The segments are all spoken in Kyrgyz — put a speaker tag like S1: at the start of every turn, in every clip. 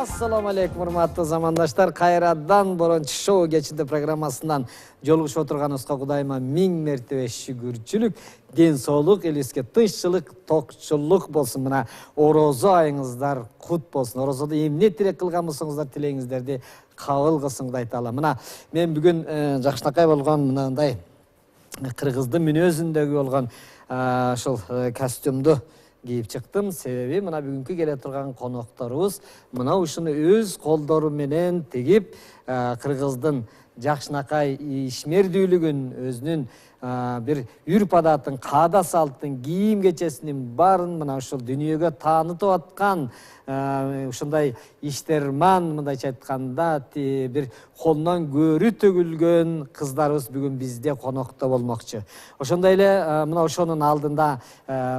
S1: Assalamu alaikum урматтуу замандаштар. Кайрадан Борончу шоу кечинде программасынан жолугушуп отурганыбызга Кудайыма миң мертебе шүгүрчүлүк, ден соолук, элибизге тынччылык, токчулук болсун. Мына орозо айыңыздар кут болсун. Орозодо эмне тилек кылган болсоңуздар тилегиңиздерди кабыл кылсын деп айта алам. Мына мен бүгүн жакшынакай болгон мындай кыргыздын мүнөзүндөгү болгон ошол костюмду кийип чыктым. Себеби мына бүгүнкү келе турган конокторубуз мына ушуну өз колдору менен тигип, кыргыздын жакшынакай ишмердүүлүгүн, өзүнүн бир үрп адатын, каада салттын, кийим кечесинин баарын мына ушул дүйнөгө таанытып аткан ушундай иштерман, мындайча айтканда бир колунан көөрү төгүлгөн кыздарыбыз бүгүн бизде конокто болмокчу. Ошондой эле мына ошонун алдында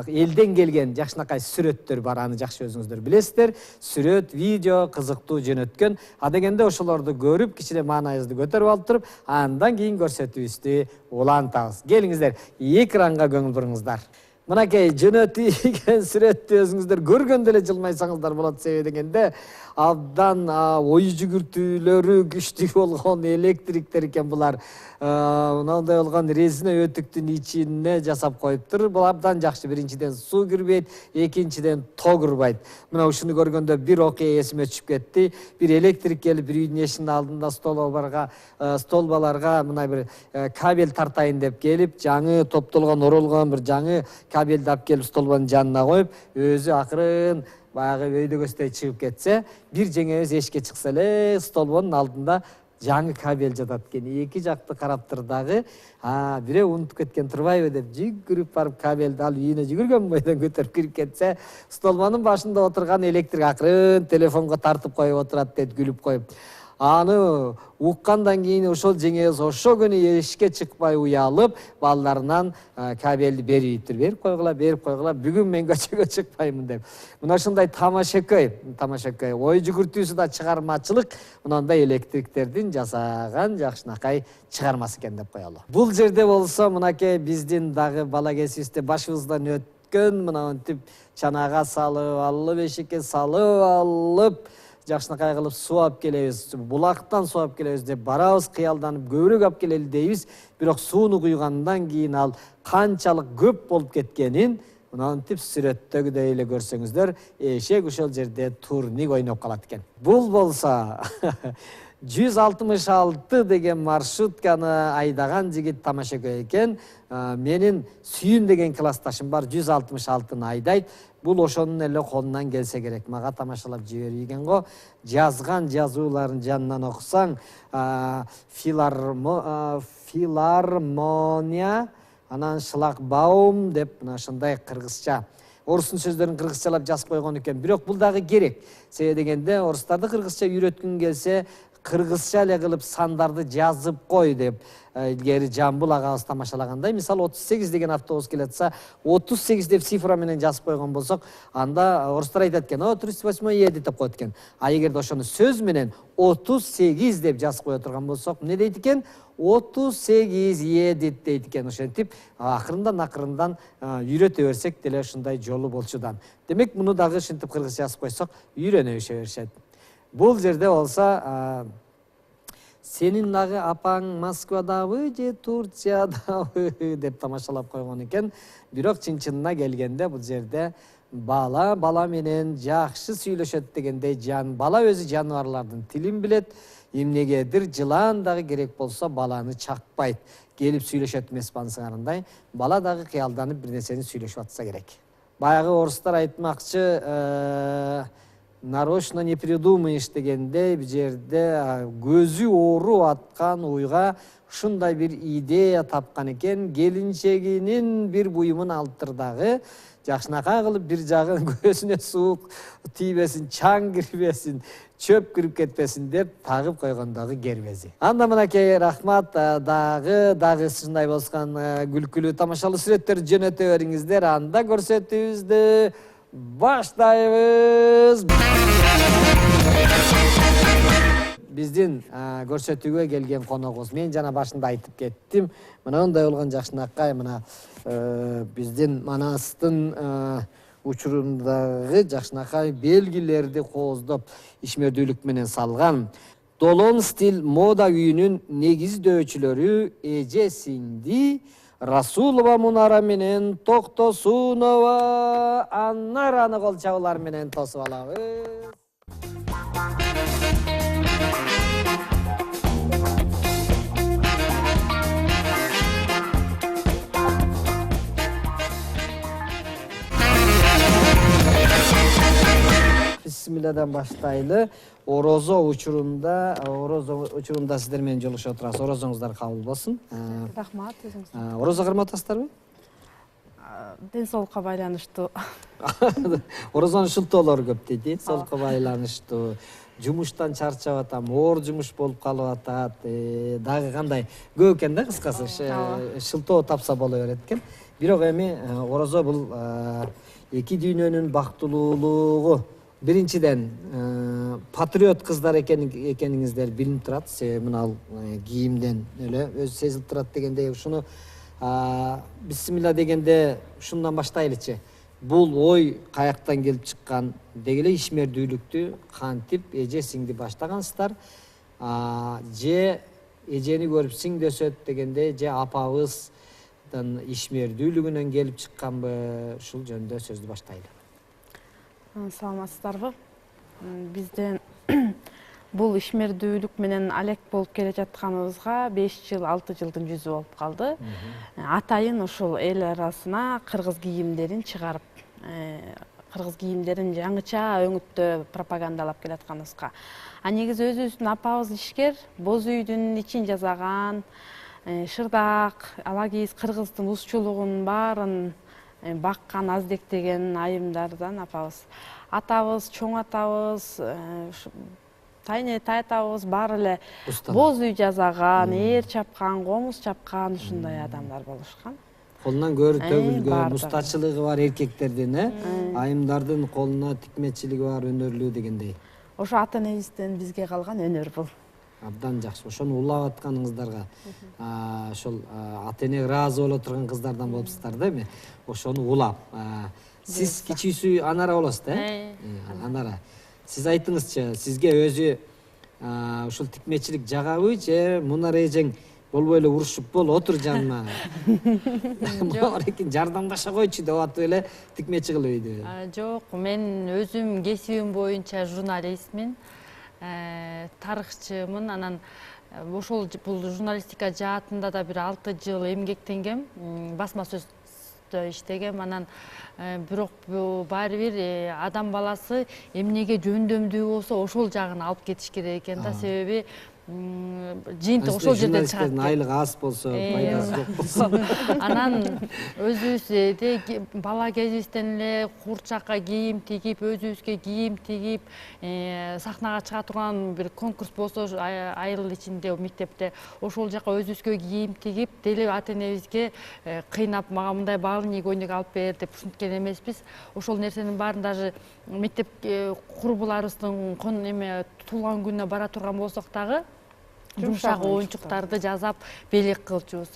S1: элден келген жакшынакай сүрөттөр бар, аны жакшы өзүңүздөр билесиздер. Сүрөт, видео кызыктуу жөнөткөн. А дегенде ошолорду көрүп, кичине маанайыбызды көтөрүп алып туруп, андан кийин көрсөтүүбүздү улантабыз. Келиңиздер, экранга көңүл буруңуздар. Мынакей жөнөтүлгөн сүрөттү өзүңүздөр көргөндө эле жылмайсаңыздар болот. Себеби дегенде абдан ой жүгүртүүлөрү күчтүү болгон электриктер экен булар. Мындай болгон резина өтүктүн ичине жасап коюптур. Бул абдан жакшы. Биринчиден суу кирбейт, экинчиден ток урбайт. Мына ушуну көргөндө бир окуя эсиме түшүп кетти. Бир электрик келип, бир үйдүн эшигинин алдында столбаларга мына бир кабель тартайын деп келип, жаңы топтолгон, оролгон бир жаңы кабелди алып келип столбанын жанына коюп, өзү акырын баягы өйдөгөстөй чыгып кетсе, бир жеңебиз эшикке чыкса эле столбонун алдында жаңы кабель жатат экен. Эки жакты карап тур дагы, бирөө унутуп кеткен турбайбы деп жүгүрүп барып кабелди алып үйүнө жүгүргөн бойдон көтөрүп кирип кетсе, столбанын башында отурган электрик акырын телефонго тартып коюп отурат дейт, күлүп коюп. Аны уккандан кийин ошол жеңебиз ошо күнү эшикке чыкпай уялып, балдарынан кабелди берип койгула, бүгүн мен көчөгө чыкпаймын деп. Мына ушундай тамашакөй, ой жүгүртүүсү да чыгармачылык, мындай электриктердин жасаган жакшынакай чыгармасы экен деп коелу. Бул жерде болсо мынакей биздин дагы бала кезибизде башыбыздан өткөн мынантип чанага салып, алып эшикке салып алып, жакшынакай кылып суу алып келебиз, булактан суу алып келебиз деп барабыз, кыялданып көбүрөөк алып келели дейбиз. Бирок сууну куйгандан кийин ал канчалык көп болуп кеткенин мынантип сүрөттөгүдөй эле көрсөңүздөр, эшек ошол жерде турник ойноп калат экен. Бул болсо 166 деген маршрутканы айдаган жигит тамашакөй экен. Менин сүйүн деген классташым бар, 166-ны айдайт. Бул ошонун эле колунан келсе керек. Мага тамашалап жиберген го. Жазган жазууларын жанынан окусаң, филармония, анан шлагбаум деп мына ошондой кыргызча. Орустун сөздөрүн кыргызчалап жазып койгон экен. Бирок бул дагы керек. Себеби дегенде орустарды кыргызча үйрөткүң келсе, кыргызча эле кылып сандарды жазып кой деп илгери Жамбыл агабыз тамашалагандай. Мисалы 38 деген автобус келатса, 38 деп цифра менен жазып койгон болсок, анда орустар айтат экен, 38 едет деп коет экен. А эгерде ошону сөз менен 38 деп жазып кое турган болсок, эмне дейт экен? 38 едет дейт экен. Ошентип акырындан үйрөтө берсек деле ушундай жолу болчудан. Демек, муну дагы ушинтип кыргызча жазып койсок, үйрөнө беришет. Бул жерде болсо, сенин дагы апаң Москвадабы же Турциядабы деп тамашалап койгон экен. Бирок чын-чынына келгенде бул жерде бала менен жакшы сүйлөшөт дегендей, бала өзү жаныбарлардын тилин билет. Эмнегедир жылан дагы керек болсо баланы чакпайт. Келип сүйлөшөт эмес бансыңарындай. Бала дагы кыялданып бир нерсени сүйлөшүп атса керек. Баягы орустар айтмакчы, нарочно не придумаешь дегендей бул жерде көзү оору аткан уйга ушундай бир идея тапкан экен. Келинчегинин бир буюмун алыптыр дагы жакшынакай кылып бир жагын көзүнө суук тийбесин, чаң кирбесин, чөп кирип кетпесин деп тагып койгондогу кербези. Анда мынакей рахмат, дагы ушундай болсун күлкүлүү тамашалуу сүрөттөр жөнөтө бериңиздер. Анда көрсөтүүбүздү баштайбыз. Биздин көрсөтүүгө келген коногубуз, мен жана башында айтып кеттим, мындай болгон жакшынакай мына биздин Манастын учурундагы жакшынакай белгилерди кооздоп ишмердүүлүк менен салган Долон стиль мода үйүнүн негиздөөчүлөрү эже сиңди Расулова Мунара менен Токтосунова Аннараны кол чабуулар менен тосуп алабыз. Бисмилладан баштайлы. Орозо учурунда сиздер менен жолугушуп отурабыз. Орозоңуздар кабыл болсун.
S2: Рахмат, өзүңүз.
S1: Орозо кырмап атасыздарбы?
S2: Ден соолукка байланыштуу.
S1: Орозонун шылтоолору көп дейт, соолукка байланыштуу. Жумуштан чарчап атам, оор жумуш болуп калып атат. Дагы кандай көп экен да, кыскасы. Шылтоо тапса боло берет экен. Бирок эми орозо бул эки дүйнөнүн бактылуулугу. Биринчиден патриот кыздар экениңиздер билинип турат. Себеби мына кийимден эле өзү сезилип турат дегендей. Ушуну бисмилла дегенде ушундан баштайлычы. Бул ой каяктан келип чыккан? Деги эле ишмердүүлүктү кантип эже сиңди баштагансыздар? Же эжени көрүп сиңдөсөт дегенде, же апабыздын ишмердүүлүгүнөн келип чыкканбы? Ушул жөнүндө сөздү баштайлы.
S2: Саламатсыздарбы? Бизде бул ишмердүүлүк менен алек болуп келе жатканыбызга 5 жыл, 6 жылдын жүзү болуп калды. Атайын ушул эл арасына кыргыз кийимдерин чыгарып, кыргыз кийимдерин жаңыча өңүттө пропагандалап келатканыбызга. Негизи өзүбүздүн апабыз ишкер, боз үйдүн ичин жасаган, шырдак, алагиз кыргыздын узчулугун баарын баккан, аздектеген айымдардан апабыз. Атабыз, чоң атабыз, тайне тайтабыз баары эле боз үй жасаган, ээр чапкан, комуз чапкан ушундай адамдар болушкан.
S1: Колунан көрү төгүлгөн, устачылыгы бар эркектердин, айымдардын колуна тикмечилиги бар, өнөрлүү дегендей.
S2: Ошо ата энебизден бизге калган өнөр бул.
S1: Абдан жакшы. Ошону улап атканыңыздарга ошол ата эне ыраазы боло турган кыздардан болупсуздар да эми. Ошону улап. Сиз кичүүсү Анара болосуз да? Анара. Сиз айтыңызчы, сизге өзү ушул тикмечилик жагабы же Мунара эжең болбой эле урушуп бол, отур жаныма. Мынакей жардамдаша койчу деп атып эле тикмечи кылып үйдү.
S3: Жок, мен өзүм кесибим боюнча журналистмин. Тарыхчымын, анан ошол бул журналистика жаатында да бир 6 жыл эмгектенгем, басма сөздө иштегем, анан бирок баары бир адам баласы эмнеге жөндөмдүү болсо ошол жагын алып кетиш керек экен да, себеби жыйынтык ошол жерден чыгат.
S1: Айлык аз болсо, пайдасы жок болсо.
S3: Анан өзүбүз бала кезибизден эле курчакка кийим тигип, өзүбүзгө кийим тигип, сахнага чыга турган бир конкурс болсо айыл ичинде мектепте ошол жака өзүбүзгө кийим тигип, деле ата энебизге кыйнап мага мындай баалык көйнөк алып бер деп ушинткен эмеспиз. Ошол нерсенин баарын даже мектеп курбуларыбыздын туулган күнүнө бара турган болсок дагы жумшак оюнчуктарды жасап белек кылчубуз.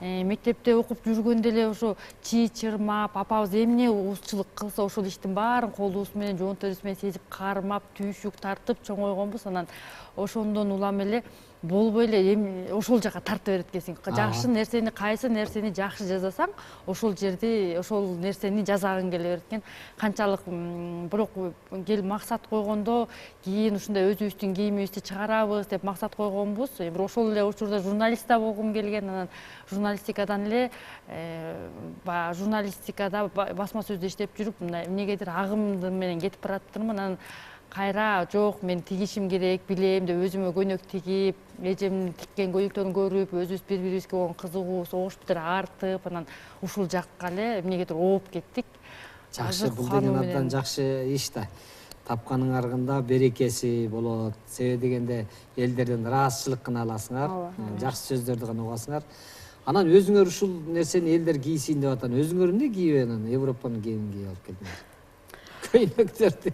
S3: Мектепте окуп жүргөндө эле ошо чий чырмап, апабыз эмне уузчулук кылса ошол иштин баарын колубуз менен, жоон терибиз менен сезип кармап, түйшүк тартып чоңойгонбуз. Анан ошондон улам эле болбой эле ошол жака тарта берет экенсиң. Жакшы нерсени, кайсы нерсени жакшы жасасаң, ошол жерди, ошол нерсени жасагың келе берет экен. Канчалык бирок максат койгондо кийин ушундай өзүбүздүн кийимибизди чыгарабыз деп максат койгонбуз. Бирок ошол эле учурда журналист да болгум келген, анан журналистикадан эле журналистикада басма сөздө иштеп жүрүп, эмнегедир агым менен кетип бараттырмын. Анан кайра жок мен тигишим керек билем деп өзүмө көйнөк тигип эжемдин тиккен көйнөктөрүн көрүп өзүбүз бири бирибизге болгон кызыгуу согуш битер артып анан ушул жакка эле эмнегедир ооп кеттик.
S1: Жакшы, бул деген абдан жакшы иш да. Тапканын аркында берекеси болот. Себеби дегенде элдерден ыраазычылык гана аласыңар, жакшы сөздөрдү гана угасыңар. Анан өзүңөр ушул нерсени элдер кийсин деп атат. Өзүңөр эмне кийип анан Европанын кийимин кийип алып келдиңер? Көйнөктөрдү.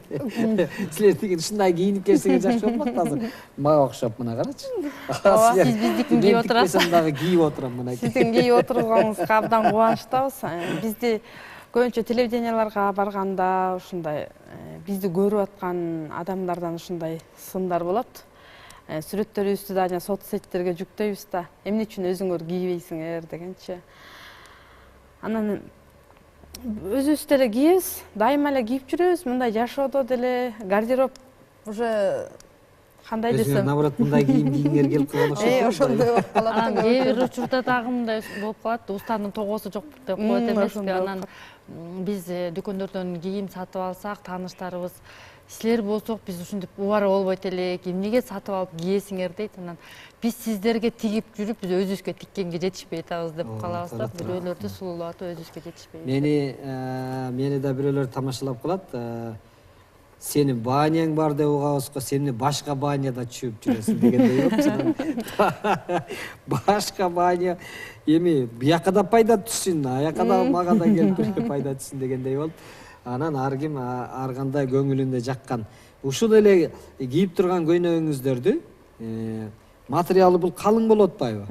S1: Силер деген ушундай кийинип келсеңер жакшы болмок азыр. Мага окшоп мына карачы.
S3: Сиз биздикин кийип отурасыз.
S1: Мен дагы кийип отурам мына.
S2: Сиздин кийип отурганыңызга абдан кубанычтабыз. Бизди көбүнчө телевиденияларга барганда ушундай бизди көрүп аткан адамдардан ушундай сындар болот. Сүрөттөрүбүздү да жана соцсеттерге жүктөйбүз да. Эмне үчүн өзүңөр кийбейсиңер дегенчи. Анан өзүбүз деле кийебиз, дайыма эле кийип жүрөбүз. Мындай жашоодо деле гардероб уже кандай десем.
S1: Өзүңөр наоборот мындай кийим кийиңер келип калган окшойт.
S2: Ошондой болуп калат.
S3: Анан кээ бир учурда дагы мындай болуп калат, устанын тогосу жок деп коет эмеспи. Анан биз дүкөндөрдөн кийим сатып алсак, тааныштарыбыз силер болсок биз ушинтип убара болбойт элек, эмнеге сатып алып кийесиңер дейт. Анан биз сиздерге тигип жүрүп, биз өзүбүзгө тиккенге жетишпей атабыз деп калабыз да. Бирөөлөрдү сулуулап атып өзүбүзгө жетишпей.
S1: Мени да бирөөлөр тамашалап калат. Сени бааняң бар деп угабыз го, сени башка бааняда чүйүп жүрөсүң дегендей болот. Башка бааня эми бияка да пайда түшсүн, аяка да мага да келип пайда түшсүн дегендей болуп. Анан ар ким ар кандай көңүлүндө жаккан. Ушул эле кийип турган көйнөгүңүздөрдү материалы бул калың болуп атпайбы?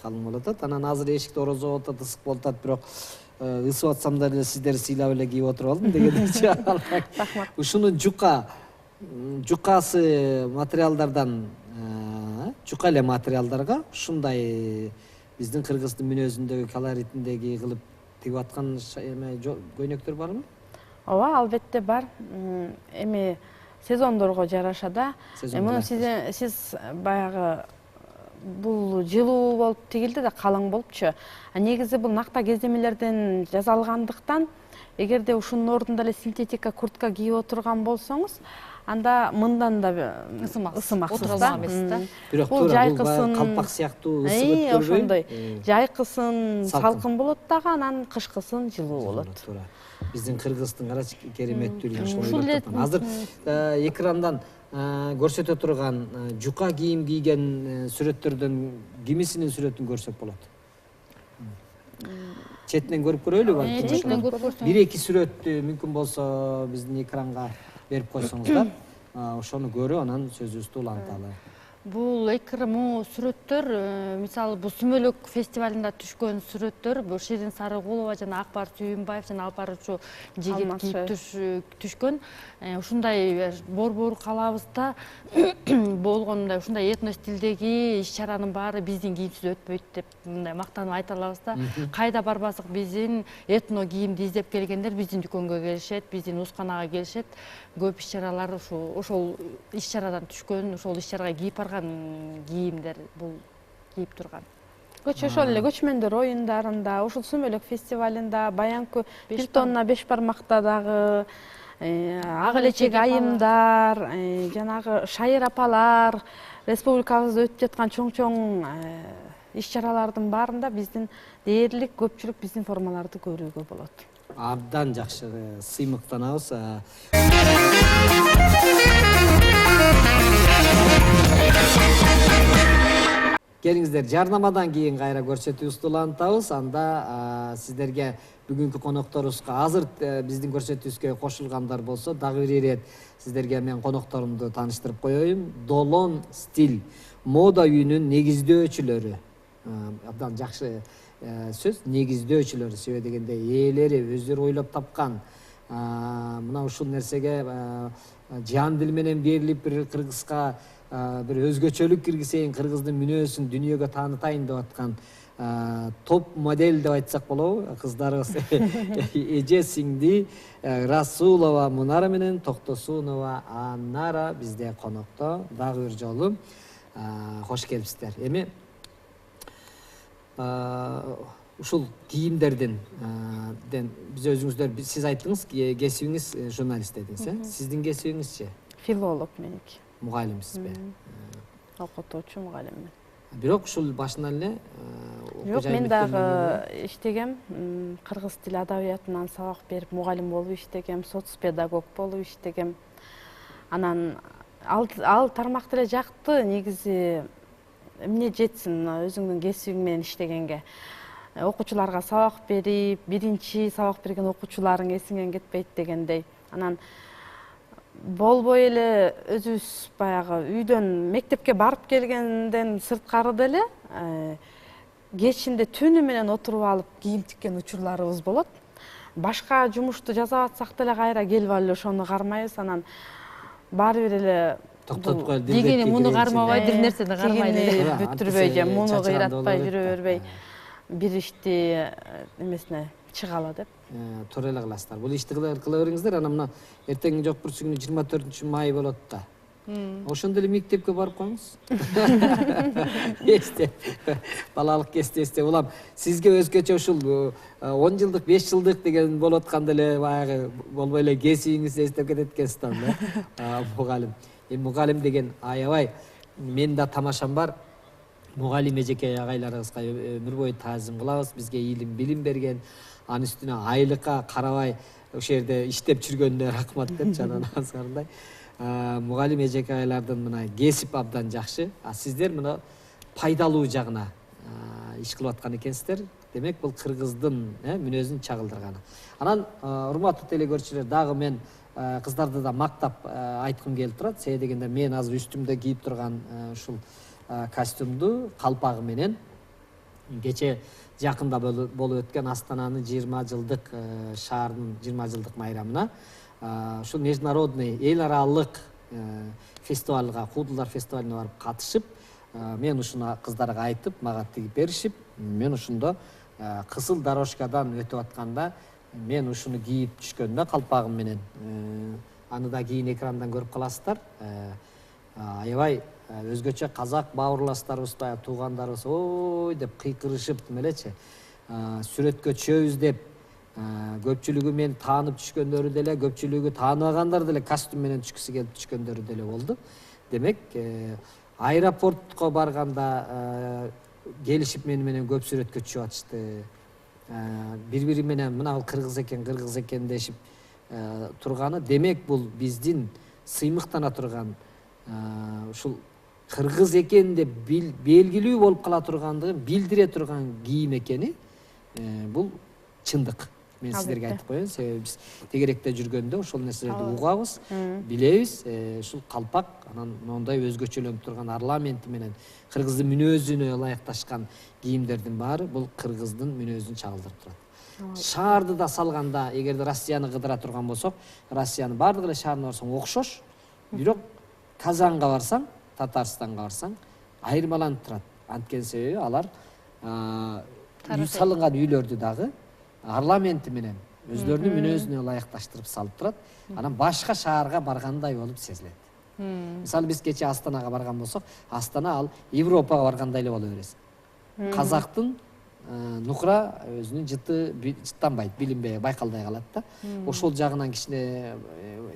S1: Калың болуп атат. Анан азыр эшикте орозо болуп атат, ысык болуп атат, бирок ысып атсам да эле сиздерди сыйлап эле кийип отуруп алдым дегендейчи. Рахмат. Ушунун жукасы материалдардан жука эле материалдарга ушундай биздин кыргыздын мүнөзүндөгү колоритиндеги кылып тигип аткан көйнөктөр барбы?
S2: Ооба, албетте бар. Эми сезондорго жараша да. Муну сиз баягы бул жылуу болуп тигилди да, калың болупчу. Негизи бул накта кездемелерден жасалгандыктан, эгерде ушунун ордунда эле синтетика куртка кийип отурган болсоңуз, анда мындан да ысымаксыз да.
S1: Бирок туура бул калпак сыяктуу ысып өткөрбөй.
S2: Ошондой. Жайкысын салкын болот дагы, анан кышкысын жылуу болот.
S1: Туура. Биздин кыргыздын карачы кереметтүүлүгү ошол ойлоп таптым. Азыр экрандан көрсөтө турган жука кийим кийген сүрөттөрдөн кимисинин сүрөтүн көрсөк болот? Четинен көрүп көрөлүбү?
S3: Четинен көрүп көрсөң.
S1: Бир-эки сүрөттү мүмкүн болсо биздин экранга берип койсоңуздар, ошону көрүп анан сөзүбүздү уланталы.
S3: Бул экрему сүрөттөр, мисалы бул Сүмөлөк фестивалында түшкөн сүрөттөр, бул Ширин Сарыгулова жана Акбар Сүйүнбаев жана Алпарчу жигит кийип түшкөн. Ушундай борбор калабызда болгондой ушундай этно стилдеги иш-чаранын баары биздин кийимсиз өтпөйт деп мындай мактанып айта алабыз да. Кайда барбасак биздин этно кийимди издеп келгендер биздин дүкөнгө келишет, биздин усканага келишет. Көп иш-чаралар ошол иш-чарадан түшкөн, ошол иш-чарага кийип барган кийимдер бул кийип турган.
S2: Ошол эле көчмөндөр оюндарында, ушул Сүмөлөк фестивалында, баянкы 1 тонна 5 бармакта дагы ак элечек айымдар, жанагы шайыр апалар, республикабызда өтүп жаткан чоң-чоң иш-чаралардын баарында биздин дээрлик көпчүлүк биздин формаларды көрүүгө болот.
S1: Абдан жакшы, сыймыктанабыз. Келиңиздер, жарнамадан кийин кайра көрсөтүүбүздү улантабыз. Анда сиздерге бүгүнкү конокторубузга азыр биздин көрсөтүүбүзгө кошулгандар болсо, дагы бир ирет сиздерге мен конокторумду тааныштырып коеюн. Долон стиль мода үйүнүн негиздөөчүлөрү. Абдан жакшы сөз, негиздөөчүлөрү, себеби дегенде ээлери өздөрү ойлоп тапкан. Мына ушул нерсеге жан дил менен берилип бир кыргызга бир өзгөчөлүк киргизейин, кыргыздын мүнөзүн дүйнөгө таанытайын деп аткан топ модель деп айтсак болобу? Кыздарыбыз Эже сиңди Расулова Мунара менен Токтосунова Анара бизде конокто. Дагы бир жолу кош келипсиздер. Эми ушул кийимдерден биз өзүңүздөр, сиз айттыңыз, кесибиңиз журналист дедиңиз, сиздин кесибиңизчи?
S2: Филолог меники.
S1: Мугалимсизби?
S2: Окутуучу мугалиммин.
S1: Бирок ушул башынан эле
S2: Жок, мен дагы иштегем, кыргыз тили адабиятынан сабак берип мугалим болуп иштегем, соцпедагог болуп иштегем. Анан ал тармак деле жакты, негизи эмне жетсин өзүңдүн кесибиң менен иштегенге. Окуучуларга сабак берип, биринчи сабак берген окуучуларың эсиңен кетпейт дегендей. Анан болбой эле өзүбүз баягы үйдөн мектепке барып келгенден сырткары деле кечинде түнү менен отуруп алып кийим тиккен учурларыбыз болот. Башка жумушту жасап атсак деле кайра келип алып ошону кармайбыз. Анан баары бир эле
S1: токтотуп коюп
S3: дегени муну кармабай бир нерсени кармайды.
S2: Бүттүрбөй же муну кыйратпай жүрө бербей бир ишти эмесине чыгалы деп.
S1: Туура эле кыласыздар. Бул ишти кыла бериңиздер, анан мына эртеңки жок бурчу күнү 24-май болот да. Ошондо эле мектепке барып коюңуз. Эстеп, балалык эстеп. Улам сизге өзгөчө ушул 10 жылдык, 5 жылдык деген болуп атканда эле баягы болбой эле кесибиңизди эстеп кетет экенсиз да. Мугалим. Мугалим деген аябай мен да тамашам бар. Мугалим эжеке агайларыбызга өмүр бою таазим кылабыз. Бизге илим, билим берген, анын үстүнө айлыкка карабай ошол жерде иштеп жүргөнүнө рахмат деп жанан азгарындай. Мугалим эжеке агайлардын мына кесип абдан жакшы. Сиздер мына пайдалуу жагына иш кылып аткан экенсиздер. Демек бул кыргыздын мүнөзүн чагылдырганы. Анан урматтуу телекөрүүчүлөр, дагы мен кыздарды да мактап айткым келип турат. Себеби дегенде мен азыр үстүмдө кийип турган ушул костюмду калпагы менен кече жакында болуп өткөн Астананын 20 жылдык шаардын 20 жылдык майрамына ушул международный эл аралык фестивалга, Куудулдар фестивалине барып катышып, мен ушуну кыздарга айтып, мага тигип беришип, мен ушундо кызыл дорожкадан өтүп атканда мен ушуну кийип түшкөндө калпагым менен, аны да кийин экрандан көрүп каласыздар. Аябай өзгөчө казак бауырластарыбыз, туугандарыбыз ой деп кыйкырышып элечи, сүрөткө түшөбүз деп көпчүлүгү мен таанып түшкөндөрү деле, көпчүлүгү тааныбагандар деле костюм менен түшкүсү келип түшкөндөрү деле болду. Демек, аэропортко барганда келишип менен көп сүрөткө түшүп атышты. Бири-бири менен мына кыргыз экен дешип турганы, демек бул биздин сыймыктана турган ушул кыргыз экен деп белгилүү болуп кала тургандыгын билдире турган кийим экени, бул чындык. Мен сиздерге айтып коеюн, себеби биз тегеректе жүргөндө ошол нерселерди угабыз, билебиз. Ушул калпак анан мондай өзгөчөлөнүп турган орнаменти менен кыргыздын мүнөзүнө ылайыкташкан кийимдердин баары бул кыргыздын мүнөзүн чагылдырып турат. Шаарды да салганда, эгерде Россияны кыдыра турган болсок, Россиянын бардык эле шаарына барсаң окшош, бирок Казанга барсаң, Татарстанга барсаң, айырмаланып турат. Анткени себеби алар үй салынган үйлөрдү дагы орнаменти менен өзлөрүнүн мүнөзүнө ылайыкташтырып салып турат. Анан башка шаарга баргандай болуп сезилет. Мисалы биз кече Астанага барган болсок, Астана ал Европага баргандай эле боло бересиң. Казактын нукура өзүнүн жыттанбайт, билинбей, байкалбай калат да. Ошол жагынан кичине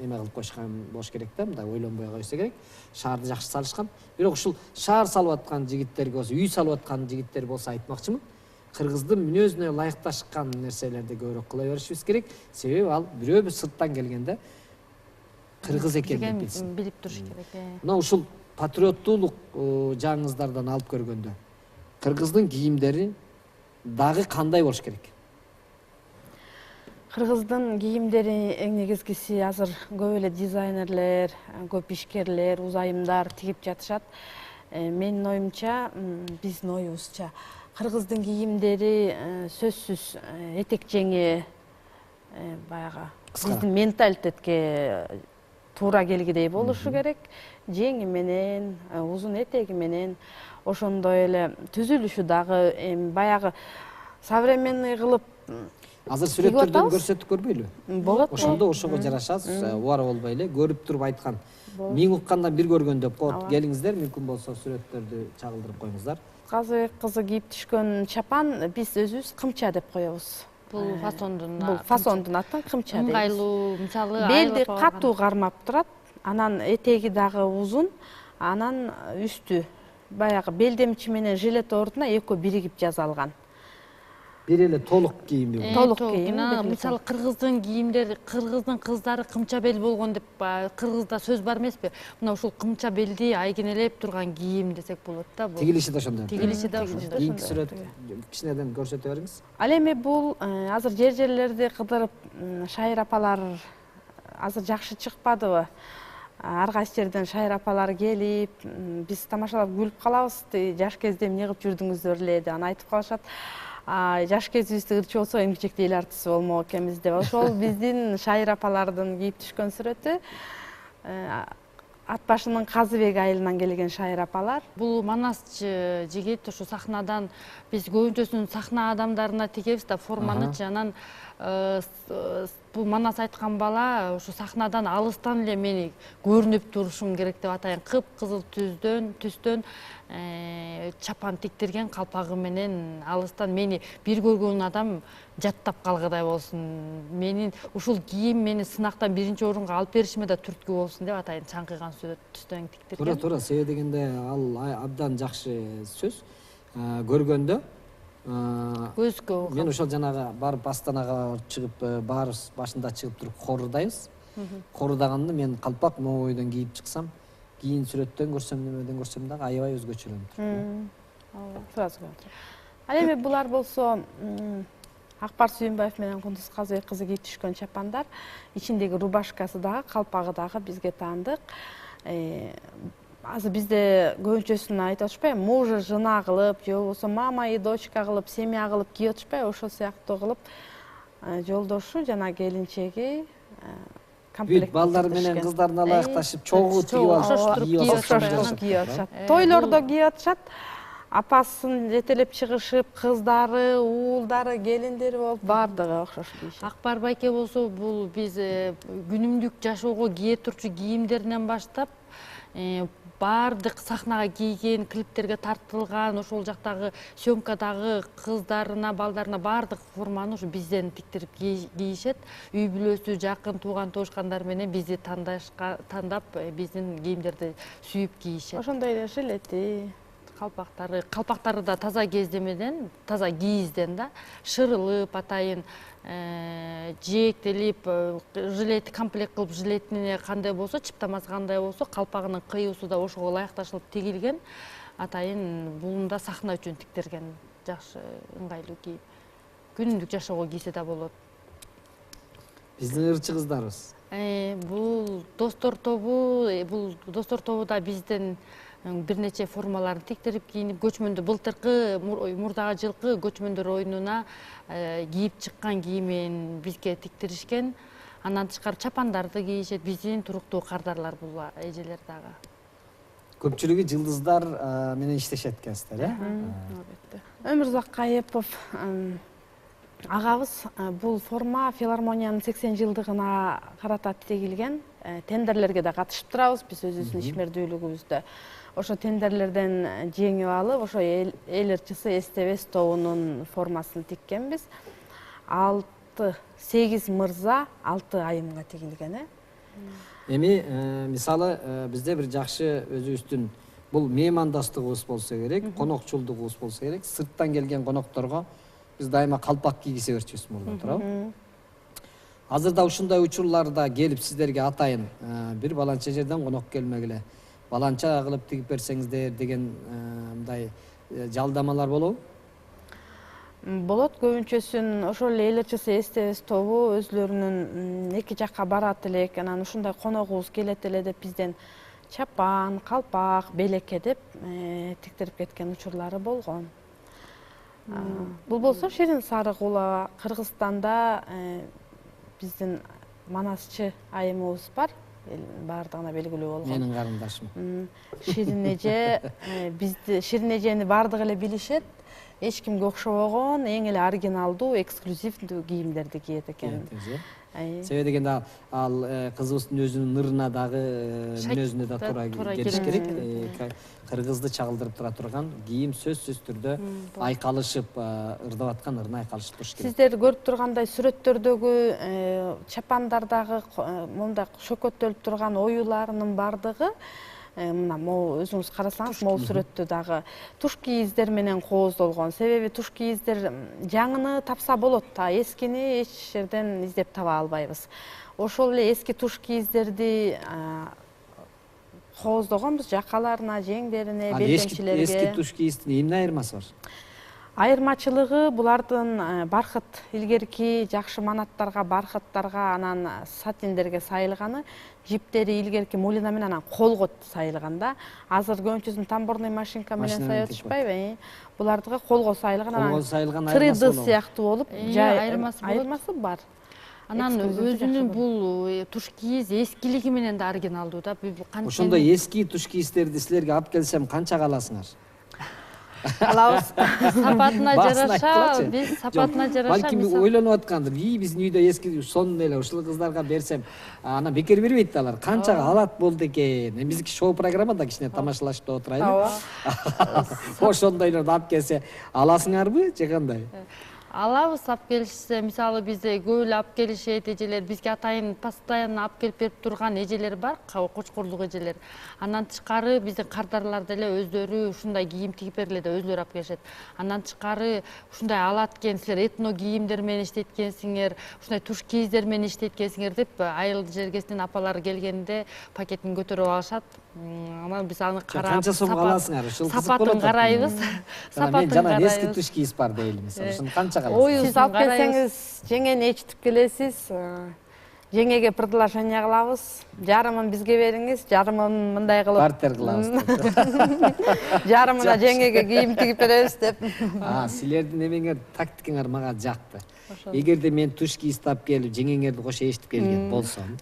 S1: эме кылып коюшкан болуш керек да, мындай ойлонбой койсо керек. Шаарды жакшы салышкан. Бирок ушул шаар салып аткан жигиттерге болсо, үй салып аткан жигиттер болсо айтмакчымын, кыргыздын мүнөзүнө ылайыкташкан нерселерди көбүрөөк кыла беришибиз керек. Себеби ал бирөө бир сырттан келгенде кыргыз экенин билсин.
S3: Билип туруш керек.
S1: Мына ушул патриоттуулук жагыңыздардан алып көргөндө кыргыздын кийимдери дагы кандай болуш керек?
S2: Кыргыздын кийимдери эң негизгиси азыр көп эле дизайнерлер, көп ишкерлер, узайымдар тигип жатышат. Менин оюмча, биздин оюбузча, кыргыздын кийимдери сөзсүз этек жеңи, баягы биздин менталитетке туура келгидей болушу керек. Жеңи менен, узун этеги менен, ошондой эле түзүлүшү дагы баягы современный кылып.
S1: Азыр сүрөттөрдөн көрсөтүп көрбөйлү?
S2: Болот.
S1: Ошондо ошого жарашат, убара болбой эле көрүп туруп айткан. Миң уккандан бир көргөн деп коет. Келиңиздер, мүмкүн болсо сүрөттөрдү чагылдырып коюңуздар.
S2: Казыбек кызы кийип түшкөн чапан биз өзүбүз кымча деп коебуз.
S3: Бул фасондун
S2: атын кымча дейбиз.
S3: ыңгайлуу, мисалы
S2: белди катуу кармап турат. анан этеги дагы узун, анан үстү баягы белдемчи менен жилет ордуна экөө биригип жасалган.
S1: Бир эле толук кийим деп.
S2: Толук кийим.
S3: Мисалы кыргыздын кийимдери, кыргыздын кыздары кымча бел болгон деп кыргызда сөз бар эмеспи? Мына ушул кымча белди айгинелеп турган кийим десек болот да.
S1: Тигилиши да ошондой.
S3: Тигилиши да ошондой.
S1: Кийинки сүрөт кичинеден көрсөтө бериңиз.
S2: Ал эми бул азыр жерлерди кыдырып Шайыр апалар азыр жакшы чыкпадыбы? Ар кайсы жерден Шайыр апалар келип, биз тамашалап күлүп калабыз. Жаш кезде эмне кылып жүрдүңүздөр эле деп анан айтып калышат. Жаш кезибизде ырчы болсо эң кичектей эл артиси болмок экенбиз деп. Ошол биздин Шайыр апалардын кийип түшкөн сүрөтү. Ат башынын Казыбек айылынан келген Шайыр апалар.
S3: Бул Манас жигит ушу сахнадан биз көбүнчөсүн сахна адамдарына тигебиз да форманычы. Анан бул Манас айткан бала ушу сахнадан алыстан эле мени көрүнүп турушум керек деп атайын. Кып-кызыл түстөн чапан тиктирген калпагы менен алыстан мени бир көргөн адам жаттап калгыдай болсун. Менин ушул кийим мени сынактан биринчи орунга алып беришиме да түрткү болсун деп атайын. Чаңкыган түстөн тиктирген.
S1: Туура, себеби дегенде ал абдан жакшы сөз. Көргөндө
S3: көзгө
S1: мен ошол жанагы барып Астанага чыгып, баарыбыз башында чыгып туруп хорудайбыз. Хорудаганда мен калпак могу бойдон кийип чыксам, кийин сүрөттөн көрсөм, немеден көрсөм дагы аябай өзгөчөлөнүп турат.
S2: Сразу көрүнөт. Ал эми булар болсо Акбар Сүйүнбаев менен Кундуз Казыбек кызы кийип түшкөн чапандар, ичиндеги рубашкасы дагы, калпагы дагы бизге таандык. Азыр бизде көбүнчөсүн айтып атышпайбы, мужа жына кылып, же болбосо мама и дочка кылып, семья кылып кийип атышпайбы, ошол сыяктуу кылып жолдошу жана келинчеги комплект
S1: балдар менен кыздардын алаякташып, чогуу тигип
S2: алышып кийип атышат. Тойлордо кийип атышат. Апасын жетелеп чыгышып, кыздары, уулдары, келиндери болуп, баардыгы окшош кийишет.
S3: Акбар байке болсо бул биз күнүмдүк жашоого кие турчу кийимдеринен баштап баардык сахнага кийген, клиптерге тартылган, ошол жактагы съемкадагы кыздарына, балдарына баардык форманы ушу бизден тиктирип кийишет. Үй бүлөсү, жакын тууган туушкандар менен бизди тандап, биздин кийимдерди сүйүп кийишет.
S2: Ошондой эле жилети,
S3: калпактары да таза кездемеден, таза кийизден да шырылып атайын, жээктелип, жилет комплект кылып, жилетине кандай болсо, чыптамасы кандай болсо, калпагынын кыюусу да ошого ылайыкташылып тигилген. Атайын бул да сахна үчүн тиктирген жакшы ыңгайлуу кийим. Күнүмдүк жашоого кийсе да болот.
S1: Биздин ырчы кыздарыбыз.
S3: Бул достор тобу да бизден бир нече формаларын тиктирип кийинип, көчмөндөр былтыркы мурдагы жылкы көчмөндөр оюнуна кийип чыккан кийимин бизге тиктиришкен. Андан тышкары чапандарды кийишет, биздин туруктуу кардарлар бул эжелер дагы.
S1: Көпчүлүгү жылдыздар менен иштешет экенсиздер,
S2: Өмүрзак Кайыпов агабыз бул форма филармониянын 80 жылдыгына карата тигилген. Тендерлерге да катышып турабыз, биз өзүбүздүн ишмердүүлүгүбүздө. Ошо тендерлерден жеңип алып, ошо эл ырчысы СТВ тобунун формасын тиккенбиз. 6-8 мырза 6 айымга тигилген.
S1: Эми мисалы бизде бир жакшы өзүбүздүн бул меймандастыгыбыз болсо керек, конокчулдугубуз болсо керек. Сырттан келген конокторго биз дайыма калпак кийгизе берчүбүз мурда, туурабы? Азырда ушундай учурларда келип сиздерге атайын бир баланча жерден конок келмегиле, баланча кылып тигип берсеңиздер деген мындай жалдамалар болобу?
S2: Болот, көбүнчөсүн ошол эле эл ырчысы СТВ тобу өзлөрүнүн эки жакка барат элек, анан ушундай коногубуз келет эле деп бизден чапан, калпак, белекке деп тиктирип кеткен учурлары болгон. Бул болсо Ширин Сарыкулова, Кыргызстанда биздин Манасчы айымыбыз бар, баардыгына белгилүү болгон.
S1: Менин карындашым.
S2: Ширин эже, бизди Ширин эжени баардыгы эле билишет. Эч кимге окшобогон, эң эле оригиналдуу, эксклюзивдүү кийимдерди кийет экен.
S1: Себеби дегенде ал кызыбыздын өзүнүн нырына дагы мүнөзүнө да туура келиш керек. Кыргызды чагылдырып тура турган кийим сөзсүз түрдө айкалышып, ырдап аткан ырына айкалышып туруш керек.
S2: Сиздер көрүп тургандай сүрөттөрдөгү чапандардагы мындай шөкөттөлүп турган оюларынын бардыгы мына могу өзүңүз карасаңыз могу сүрөттө дагы туш кийиздер менен кооздолгон. Себеби туш кийиздер жаңыны тапса болот да, эскини эч жерден издеп таба албайбыз. Ошол эле эски туш кийиздерди кооздогонбуз жакаларына, жеңдерине, белдемчилерге.
S1: Эски туш кийиздин эмне айырмасы бар?
S2: Айырмачылыгы булардын бархыт илгерки жакшы манаттарга, бархыттарга, анан сатиндерге сайылганы, жиптери илгерки мулина менен анан колго сайылган да. Азыр көбүнчөсүн тамбурный машинка менен сайып атышпайбы? Булардыгы колго сайылган, анан 3D сыяктуу болуп, айырмасы бар.
S3: Анан өзүнүн бул туш кийиз эскилиги менен да оригиналдуу да.
S1: Ошондой эски туш кийиздерди силерге алып келсем канчага аласыңар?
S2: Алабыз.
S3: Сапатына жараша, биз сапатына жараша.
S1: Балким ойлонуп аткандыр. Биздин үйдө эски сонун эле ушул кыздарга берсем, анан бекер бербейт алар. Канчага алат болду экен. Биздики шоу программада кичине тамашалашып отурайлы. Ошондойлорду алып келсе, аласыңарбы же кандай?
S3: Алабыз, алып келишсе, мисалы бизде көп эле алып келишет эжелер, бизге атайын постоянно алып келип берип турган эжелер бар, кочкурлук эжелер. Андан тышкары биздин кардарлар деле өздөрү ушундай кийим тигип бергиле деп өздөрү алып келишет. Андан тышкары ушундай алат экен, силер этно кийимдер менен иштеткенсиңер, ушундай туш кийиздер менен иштеткенсиңер деп айыл жергесинин апалары келгенде пакетин көтөрүп алышат. Анан биз аны карап,
S1: канча сомго аласыңар? Ушул кызык болот.
S3: Сапатын карайбыз.
S1: Мен жана эски туш кийиз бар дейли, ушуну канчага аласыңар?
S2: Сиз алып келсеңиз, жеңени ээрчитип келесиз. Жеңеге предложение кылабыз. Жарымын бизге бериңиз, жарымын мындай кылып
S1: бартер кылабыз.
S2: Жарымына жеңеге кийим тигип беребиз деп.
S1: Силердин эмеңер тактикаңар мага жакты. Эгерде мен туш кийиз алып келип, жеңеңерди кошо ээрчитип келген болсом,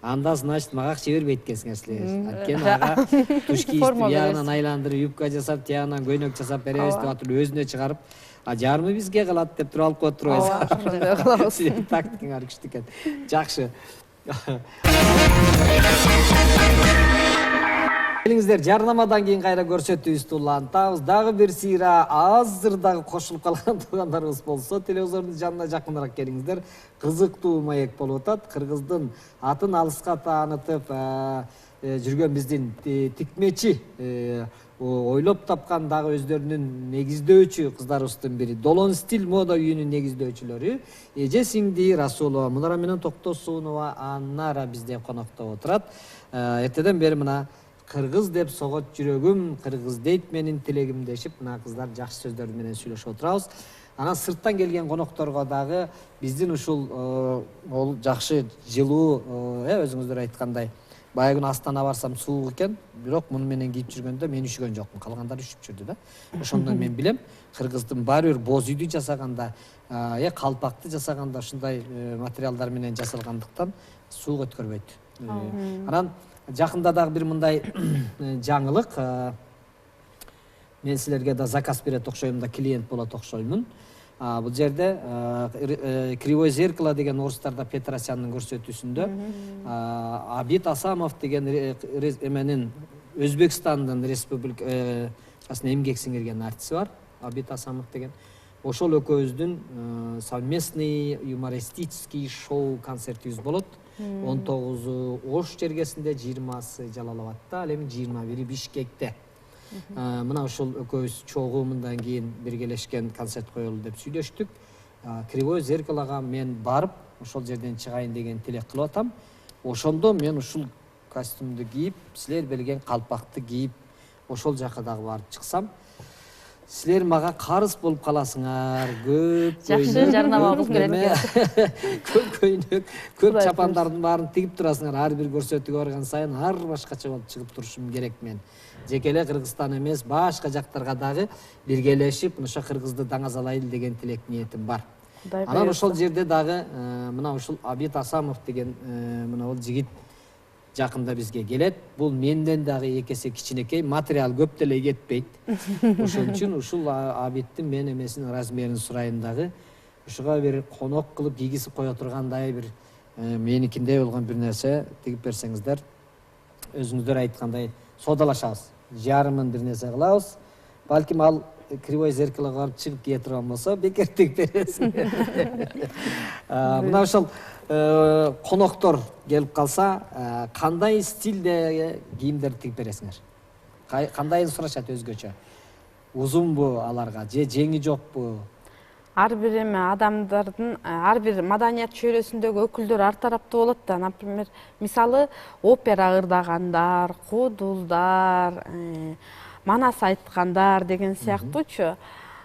S1: анда значит мага акча бербейт экенсиңер силер. Анткени ага туш кийизди ягынан айландырып, юбка жасап, тиягынан көйнөк жасап беребиз деп атып өзүнө чыгарып, жарымы бизге калат деп туруп алып коюп турбайсыңар. Силердин тактикаңар күчтүү экен. Жакшы. Келиңиздер, жарнамадан кийин кайра көрсөтүүбүздү улантабыз. Дагы бир сыйра азыр дагы кошулуп калган туугандарыбыз болсо, телевизордун жанына жакыныраак келиңиздер. Кызыктуу маек болуп атат. Кыргыздын атын алыска таанытып жүргөн биздин тикмечи, ойлоп тапкан дагы өздөрүнүн негиздөөчү кыздарыбыздын бири, Долон стиль мода үйүнүн негиздөөчүлөрү Эже Сиңди Расулова, Мунара менен Токтосунова Аннара бизде конокто отурат. Эртеден бери мына кыргыз деп согот жүрөгүм, кыргыз дейт менин тилегим дешип, мына кыздар жакшы сөздөр менен сүйлөшүп отурабыз. Анан сырттан келген конокторго дагы биздин ушул жакшы жылуу, өзүңүздөр айткандай, баягы күнү Астана барсам суук экен, бирок муну менен кийип жүргөндө мен üşүгөн жокмун, калгандары üşүп жүрдү да. Ошондон мен билем, кыргыздын баары бир боз үйдү жасаганда, калпакты жасаганда ушундай материалдар менен жасалгандыктан суук өткөрбөйт. Анан жакында дагы бир мындай жаңылык, мен силерге да заказ берет окшойм да, клиент болот окшоймун. Бул жерде Кривое зеркало деген орустарда Петросяндын көрсөтүүсүндө Абит Асамов деген эменин Өзбекстандын республикасына эмгек сиңирген артиси бар, Абит Асамов деген. Ошол экөөбүздүн совместный юмористический шоу концертибиз болот. 19-у Ош жергесинде, 20-сы Жалалабадта, ал эми 21-и Бишкекте. Мына ошол экөөбүз чогуу мындан кийин биргелешкен концерт коелу деп сүйлөштүк. Кривое зеркалога мен барып, ошол жерден чыгайын деген тилек кылып атам. Ошондо мен ушул костюмду кийип, силер берген калпакты кийип, ошол жака дагы барып чыксам, силер мага карыз болуп каласыңар. Көп
S3: жакшы жарнамабыз керек.
S1: Көп көйнөк, көп чапандардын баарын тигип турасыңар. Ар бир көрсөтүүгө барган сайын ар башкача болуп чыгып турушум керек мен. Жеке эле Кыргызстан эмес, башка жактарга дагы биргелешип, ошо кыргызды даңазалайлы деген тилек ниетим бар. Анан ошол жерде дагы мына ушул Абит Асамов деген мына бул жигит жакында бизге келет. Бул менден дагы 2 эсе кичинекей, материал көп деле кетпейт. Ошон үчүн ушул Абиттин мен эмесинин размерин сурайын дагы, ушуга бир конок кылып кийгизип кое тургандай бир меникиндей болгон бир нерсе тигип берсеңиздер, өзүңүздөр айткандай содалашабыз. Жарымын бир нерсе кылабыз. Балким ал кривой зеркалга барып чыгып кие турган болсо, бекер тигип бересиңер. Мына ошол коноктор келип калса, кандай стилде кийимдер тигип бересиңер? Кандайын сурашат өзгөчө? Узунбу аларга же жеңи жокпу?
S2: Ар бир эме адамдардын ар бир маданият чөйрөсүндөгү өкүлдөр ар тараптуу болот да. Например, мисалы опера ырдагандар, кудулдар, манас айткандар деген сыяктуучу.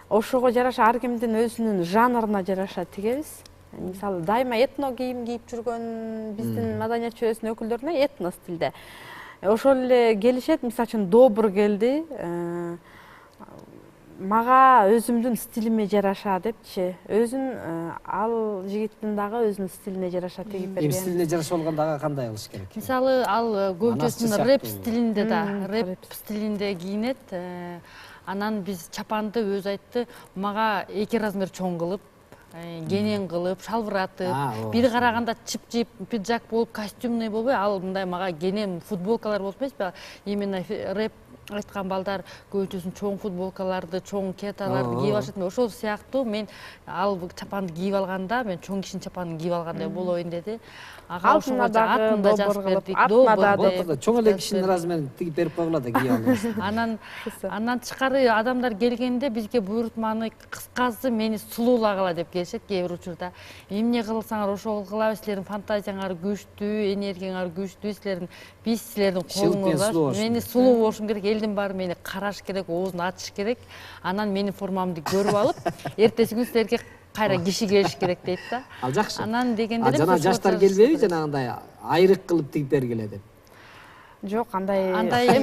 S2: Ошого жараша ар кимдин өзүнүн жанрына жараша тигебиз. Мисалы, дайыма этно кийим кийип жүргөн биздин маданият чөйрөсүнүн өкүлдөрүнө этно стилде. Ошол эле келишет, мисалы үчүн добур келди. Мага өзүмдүн стилиме жараша депчи. Ал жигиттин дагы өзүнүн стилине жараша тигип берген.
S1: Стилине жараша болгон дагы кандай болуш керек?
S3: Мисалы, ал көбүнчөсүн рэп стилинде да, рэп стилинде кийинет. Анан биз чапанды өзү айтты, мага 2 размер чоң кылып, кенен кылып, шалбыратып, бири караганда чип-чип пиджак болуп, костюмный болбой, ал мындай мага кенен футболкалар болуп эмеспи? Именно рэп айткан балдар көбүнчөсүн чоң футболкаларды, чоң кеталарды кийип алышат. Ошол сыяктуу мен ал чапанды кийип алганда, мен чоң кишинин чапанын кийип алгандай болоюн деди. Ага ошого атын да жазып бердик.
S1: Чоң эле кишинин размерин тигип берип койгула да кийип алыңыз.
S3: Анан тышкары адамдар келгенде бизге буйрутманы кыскасы мени сулуулагыла деп келишет кээ бир учурда. Эмне кылсаңар ошол кылабыз, силердин фантазияңар күчтүү, энергияңар күчтүү, биз силердин колуңузда. Мени сулуу болушум керек, элдин баары мени караш керек, оозун ачыш керек. Анан менин формамды көрүп алып, эртеси күнү силерге кайра киши келиш керек дейт да.
S1: Ал жакшы.
S3: Анан дегенде
S1: жана жаштар келбейби жанагындай айрык кылып тигип бергиле деп?
S2: Жок, андай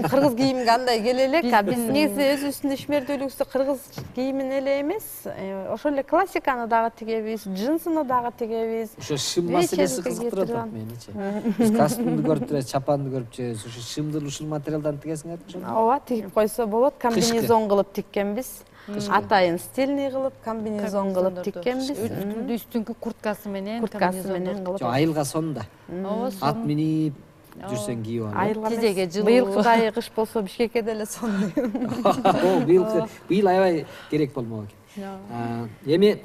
S2: кыргыз кийимге андай келе элек. Биз негизи өзүбүздүн ишмердүүлүгүбүздү кыргыз кийимине эле эмес, ошол эле классиканы дагы тигебиз, джинсыны дагы тигебиз.
S1: Ошо шым маселеси кызыктырып атат меничи. Биз костюмду көрүп жүрөбүз, чапанды көрүп жүрөбүз. Ошо шымды ушул материалдан тигесиңерби ошону?
S2: Ооба, тигип койсо болот. Комбинезон кылып тиккенбиз. Атайын стильный кылып, комбинезон кылып тиккенбиз.
S3: Үстүңкү курткасы менен
S2: кылып.
S1: Айылга сонда. Ат минип жүрсөң кийип алып.
S2: Айылга тизеге жылуу. Быйылкыдай кыш болсо Бишкекке деле сонду.
S1: Быйыл аябай керек болмок экен. Эми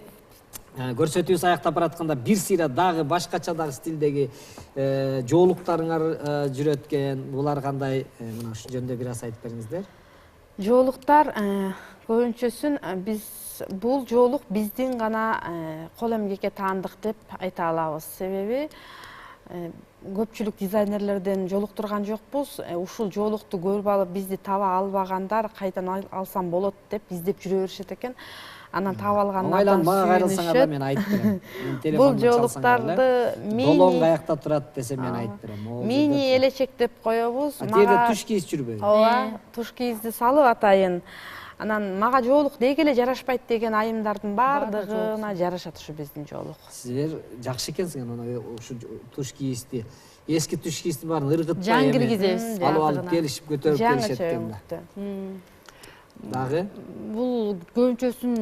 S1: көрсөтүүбүз аяктап баратканда бир сыйра дагы башкача дагы стилдеги жоолуктарыңар жүрөт экен. Булар кандай? Мына ушул жөнүндө бир аз айтып бериңиздер.
S2: Жоолуктар көбүнчөсүн бул жоолук биздин гана кол эмгекке таандык деп айта алабыз. Себеби көпчүлүк дизайнерлерден жолуктурган жокпуз. Ушул жоолукту көрүп алып бизди таба албагандар кайдан алсам болот деп издеп жүрө беришет экен. Анан таба алгандардан
S1: мага кайрылсаңар да мен айтып берем.
S2: Бул жоолуктарды
S1: долоң каякта турат десе мен айтып берем.
S2: Мини элечек деп коебуз.
S1: Жерде туш кийиз жүрбөйбү?
S2: Ооба, туш кийизди салып атайын. Анан мага жоолук деги эле жарашпайт деген айымдардын баардыгына жарашат ушу биздин жоолук.
S1: Силер жакшы экенсиңер мына ушу туш кийизди. Эски туш кийиздин баарын ыргытпай
S3: жан киргизебиз.
S1: Алып келишип көтөрүп келишет экен да. Дагы
S3: бул көбүнчөсүн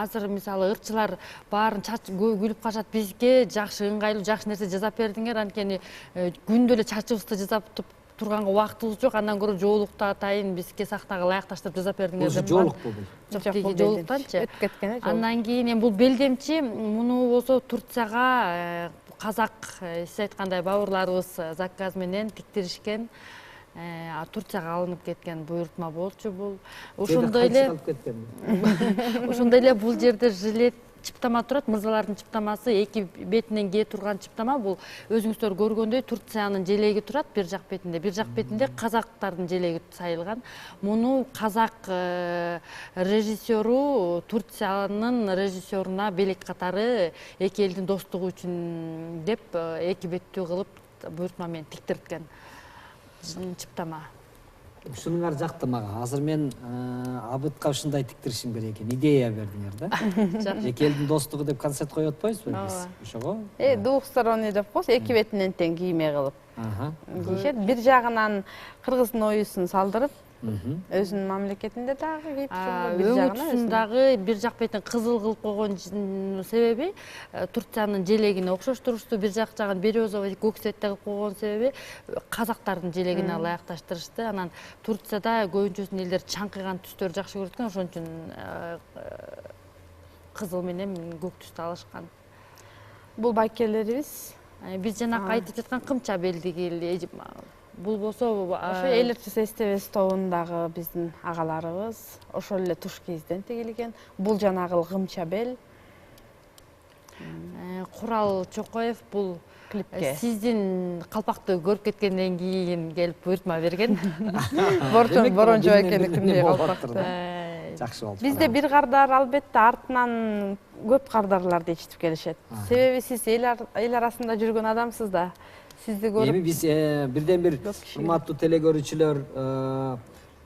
S3: азыр мисалы ырчылар баарын күлүп калышат, бизге жакшы ыңгайлуу жакшы нерсе жасап бердиңер, анткени күндө эле чачыбызды жасап турганга убактыбыз жок, андан көрө жоолукту атайын бизге сахнага ылайыкташтырып жасап бердиңер деп.
S1: Жоолукпу бул?
S3: Жок, тиги жоолуктанчы
S2: өтүп кеткен жок.
S3: Андан кийин эми бул белдемчи, муну болсо Турцияга казак, сиз айткандай бауырларыбыз заказ менен тиктиришкен. Турцияга алынып кеткен буйрутма болчу бул. Ошондой эле бул жерде жилет чыптама турат, мырзалардын чыптамасы, эки бетинен кээ турган чыптама. Бул өзүңүздөр көргөндөй Турциянын желеги турат бир жак бетинде казактардын желеги сайылган. Муну казак режиссеру Турциянын режиссеруна белек катары эки элдин достугу үчүн деп эки беттүү кылып буйрутма менен тиктирткен чыптама.
S1: Ушунуңар жакты мага. Азыр мен Абытка ушундай тиктиришим керек экен. Идея бердиңер да. Эки элдин достугу деп концерт коюп атпайбызбы биз? Ошого?
S2: Двухсторонний деп коебуз, эки бетинен тең кийме кылып. кийишет. Бир жагынан кыргыздын оюсун салдырып, өзүнүн мамлекетинде дагы кийип жүргөн, бир
S3: Өңү
S2: жагынан
S3: тушундагы бир жак бетин кызыл кылып койгон себеби Турциянын желегине окшоштурушту, бир жак жагын березовый көк цветте кылып койгон себеби казактардын желегине ылайыкташтырышты. Анан Турцияда көбүнчөсүнүн элдер чаңкыган түстөрдү жакшы көрөт экен, ошон үчүн кызыл менен көк түстү алышкан.
S2: Бул байкелерибиз
S3: Биз жанакы айтып жаткан кымча белдиги. Бул болсо
S2: ошо Элерчис СТВ тобундагы биздин агаларыбыз ошол эле туш кийизден тигилген. Бул жанагы кымча бел.
S3: Курал Чокоев бул
S2: Клипке.
S3: Сиздин калпакты көрүп кеткенден кийин келип буйртма берген.
S2: Боронжо экендикиндей калпакты.
S1: Жакшы болду.
S2: Бизде бир кардар албетте артынан көп кардарларды ичтип келишет. Себеби сиз эл арасында жүргөн адамсыз да. Сизди көрүп
S1: Эми биз бирден бир урматтуу телегөрүүчүлөр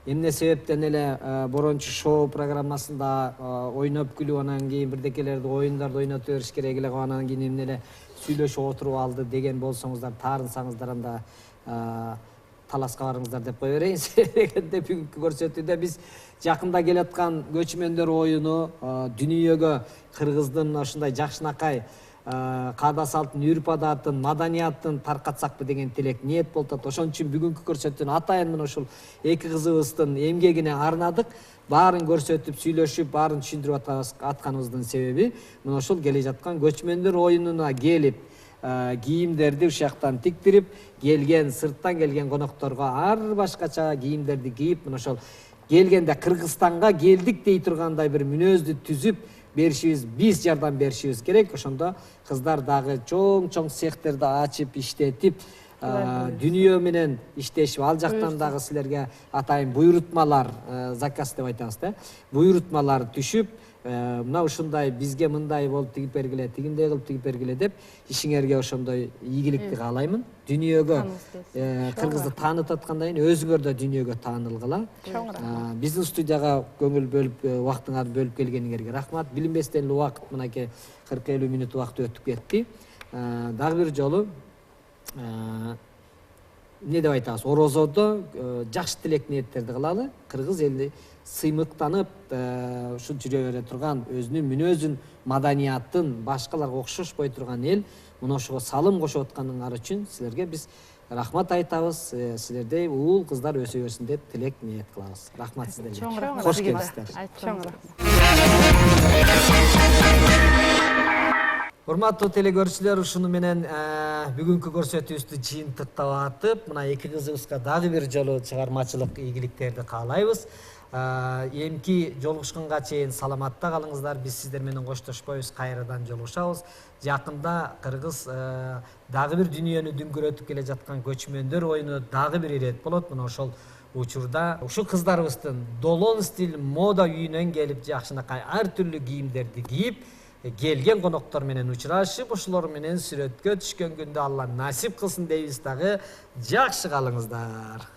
S1: эмне себептен эле Борончу шоу программасында ойноп күлүп анан кийин бирдекелерди оюндарды ойнотуп бериш керек эле, анан кийин эмне эле сүйлөшүп отуруп алды деген болсоңуздар, таарынсаңыздар анда таласка барыңыздар деп кое берейин. Себебинде бүгүнкү көрсөтүүдө биз жакында келаткан көчмөндөр оюну дүйнөгө кыргыздын ушундай жакшынакай каада салттын, үрп адатын, маданияттын таркатсакпы деген тилек ниет болуп атат. Ошон үчүн бүгүнкү көрсөтүүнү атайын мына ушул эки кызыбыздын эмгегине арнадык. Баарын көрсөтүп, сүйлөшүп, баарын түшүндүрүп атканыбыздын себеби мына ушул келе жаткан көчмөндөр оюнуна келип, кийимдерди ушул жактан тиктирип, келген сырттан келген конокторго ар башкача кийимдерди кийип, мына ошол келгенде Кыргызстанга келдик дей тургандай бир мүнөздү түзүп беришибиз, биз жардам беришибиз керек. Ошондо кыздар дагы чоң цехтерди ачып, иштетип, дүйнө менен иштешип, ал жактан дагы силерге атайын буйрутмалар, заказ деп айтабыз да, буйрутмалар түшүп, мына ушундай бизге мындай болуп тигип бергиле, тигиндей кылып тигип бергиле деп ишиңерге ошондой ийгиликти каалаймын. Дүйнөгө кыргызды таанытып аткандан кийин өзүңөр да дүйнөгө таанылгыла. Биздин студияга көңүл бөлүп, убактыңарды бөлүп келгениңерге рахмат. Билинбестен эле убакыт мынакей 40-50 мүнөт убакыт өтүп кетти. Дагы бир жолу эмне деп айтабыз? Орозодо жакшы тилек ниеттерди кылалы. Кыргыз эли сыймыктанып, ушу жүрө бере турган өзүнүн мүнөзүн, маданиятын башкаларга окшошпой турган эл мына ошого салым кошуп атканыңар үчүн силерге биз рахмат айтабыз. Силердей уул кыздар өсө берсин деп тилек ниет кылабыз. Рахмат сиздерге.
S3: Чоң рахмат.
S1: Кош келипсиздер.
S2: чоң рахмат.
S1: Урматтуу телегөрүүчүлөр, ушуну менен бүгүнкү көрсөтүүбүздү жыйынтыктап атып, мына эки кызыбызга дагы бир жолу чыгармачылык ийгиликтерди каалайбыз. Эмки жолугушканга чейин саламатта калыңыздар. Биз сиздер менен коштошпойбуз, кайрадан жолугушабыз. Жакында Кыргыз дагы бир дүйнөнү дүңгүрөтүп келе жаткан көчмөндөр оюну дагы бир ирет болот. Мына ошол учурда ушу кыздарыбыздын долон стиль мода үйүнөн келип, жакшынакай ар түрлүү кийимдерди кийип, келген коноктор менен учурашып, ошолор менен сүрөткө түшкөн күндө Алла насип кылсын дейбиз дагы. Жакшы калыңыздар.